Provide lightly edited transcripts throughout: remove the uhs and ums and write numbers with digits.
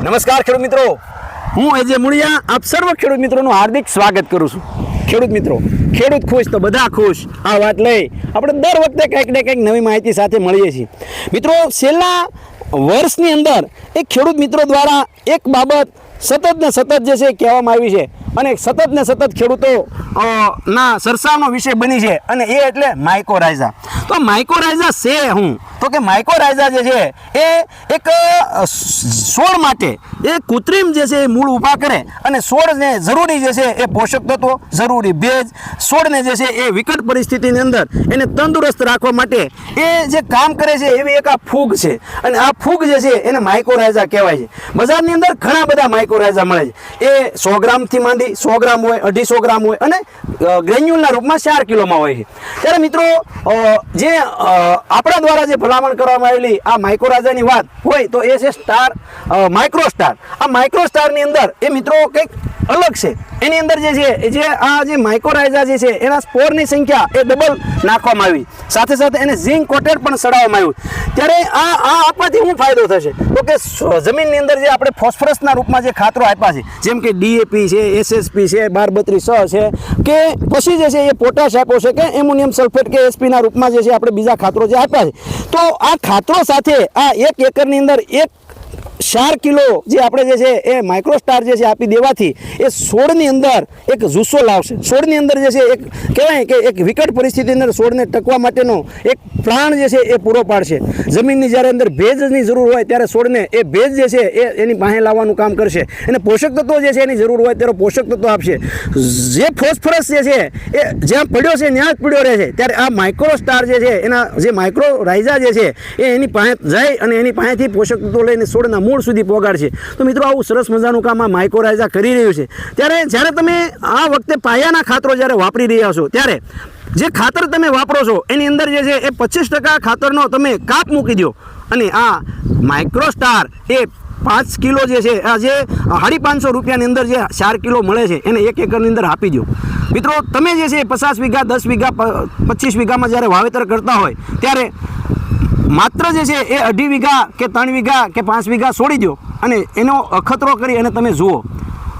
નમસ્કાર ખેડૂત મિત્રો, હું એજે મુળિયા આપ સર્વ ખેડૂત મિત્રોનું હાર્દિક સ્વાગત કરું છું। ખેડૂત મિત્રો, ખેડૂત ખુશ તો બધા ખુશ, આ વાત લઈ આપણે દર વખતે કંઈક ને કંઈક નવી માહિતી સાથે મળીએ છીએ। મિત્રો, છેલ્લા વર્ષની અંદર એક ખેડૂત મિત્રો દ્વારા એક બાબત સતત ને સતત જે છે કહેવામાં આવી છે અને સતત ને સતત ખેડૂતો ના સરસાવનો વિષય બની છે અને એ એટલે માઇકોરાઇઝા। તો માઇકોરાઇઝા છે હું તો કે માઇકોરાઇઝા જે છે એ એક છોડ માટે એ કૃત્રિમ જે છે એ મૂળ ઊભા કરે અને છોડને જરૂરી જે છે એ પોષક તત્વો, જરૂરી ભેજ, છોડને જે છે એ વિકટ પરિસ્થિતિની અંદર એને તંદુરસ્ત રાખવા માટે એ જે કામ કરે છે એવી એક આ ફૂગ છે અને આ ફૂગ જે છે એને માઇકોરાઇઝા કહેવાય છે। બજારની અંદર ઘણા બધા માઇકોરાઇઝા મળે છે, એ 100 ગ્રામથી માંડી 100 ગ્રામ હોય, 250 ગ્રામ હોય અને ગ્રેન્યુલના રૂપમાં 4 કિલોમાં હોય છે। ત્યારે મિત્રો, જે આપણા દ્વારા જે ભલામણ કરવામાં આવેલી આ માઇકોરાઇઝાની વાત હોય તો એ છે સ્ટાર માઇક્રોસ્ટાર। આ માઇક્રોસ્ટારની અંદર એ મિત્રો કંઈક અલગ છે, એની અંદર જે છે જે આ જે માઇકોરાઇઝા જે છે એના સ્પોરની સંખ્યા એ ડબલ નાખવામાં આવી, સાથે સાથે એને ઝિંક કોટેડ પણ ચડાવવામાં આવ્યું। ત્યારે આ આપવાથી શું ફાયદો થશે તો કે જમીનની અંદર જે આપણે ફોસ્ફરસના રૂપમાં જે ખાતરો આપ્યા છે જેમ કે ડીએપી છે, એસએસપી છે, 1232 છે કે પછી જે છે એ પોટાશ આપ્યો છે કે એમોનિયમ સલ્ફેટ કે એસપીના રૂપમાં જે છે આપણે બીજા ખાતરો જે આપ્યા છે, તો આ ખાતરો સાથે આ 1 એકરની અંદર 4 કિલો જે આપણે જે છે એ માઇક્રોસ્ટાર જે છે આપી દેવાથી એ છોડની અંદર એક જુસ્સો લાવશે। છોડની અંદર જે છે એક કહેવાય કે એક વિકટ પરિસ્થિતિની અંદર છોડને ટકવા માટેનો એક પ્રાણ જે છે એ પૂરો પાડશે। જમીનની જ્યારે અંદર ભેજની જરૂર હોય ત્યારે છોડને એ ભેજ જે છે એ એની પાસે લાવવાનું કામ કરશે અને પોષક તત્વો જે છે એની જરૂર હોય ત્યારે પોષક તત્વો આપશે। જે ફોસ્ફરસ જે છે એ જ્યાં પડ્યો છે ત્યાં જ પડ્યો રહે છે, ત્યારે આ માઇક્રોસ્ટાર જે છે એના જે માઇક્રોરાઇઝા જે છે એ એની પાસે જાય અને એની પાસેથી પોષક તત્વો લઈને છોડના મૂળ સુધી પહોંચાડશે। તો મિત્રો, આવું સરસ મજાનું કામ આ માઇકોરાઇઝા કરી રહ્યું છે। ત્યારે જ્યારે તમે આ વખતે પાયાના ખાતરો જ્યારે વાપરી રહ્યા છો ત્યારે જે ખાતર તમે વાપરો છો એની અંદર જે છે એ 25% ખાતરનો તમે કાપ મૂકી દો અને આ માઇક્રોસ્ટાર એ 5 કિલો જે છે આ જે 550 રૂપિયાની અંદર જે 4 કિલો મળે છે એને 1 એકરની અંદર આપી દો। મિત્રો, તમે જે છે 50 વીઘા, 10 વીઘા, 25 વીઘામાં જ્યારે વાવેતર કરતા હોય ત્યારે માત્ર જે છે એ 2.5 વીઘા કે 3 વીઘા કે 5 વીઘા છોડી દો અને એનો અખતરો કરી અને તમે જુઓ,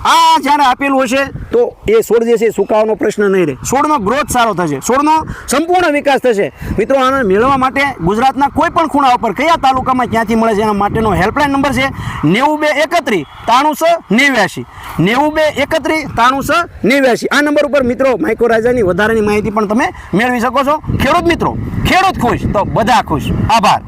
આ જ્યારે આપેલું હશે તો એ છોડ જે છે સુકાવાનો પ્રશ્ન નહીં રહે, છોડનો ગ્રોથ સારો થશે, છોડનો સંપૂર્ણ વિકાસ થશે। મિત્રો, આને મેળવવા માટે ગુજરાતના કોઈ પણ ખૂણા ઉપર કયા તાલુકામાં ક્યાંથી મળે છે એના માટેનો હેલ્પલાઇન નંબર છે 9231 389 9231 389। આ નંબર ઉપર મિત્રો માઇકોરાઇઝાની વધારાની માહિતી પણ તમે મેળવી શકો છો। ખેડૂત મિત્રો, ખેડૂત ખુશ તો બધા ખુશ। આભાર।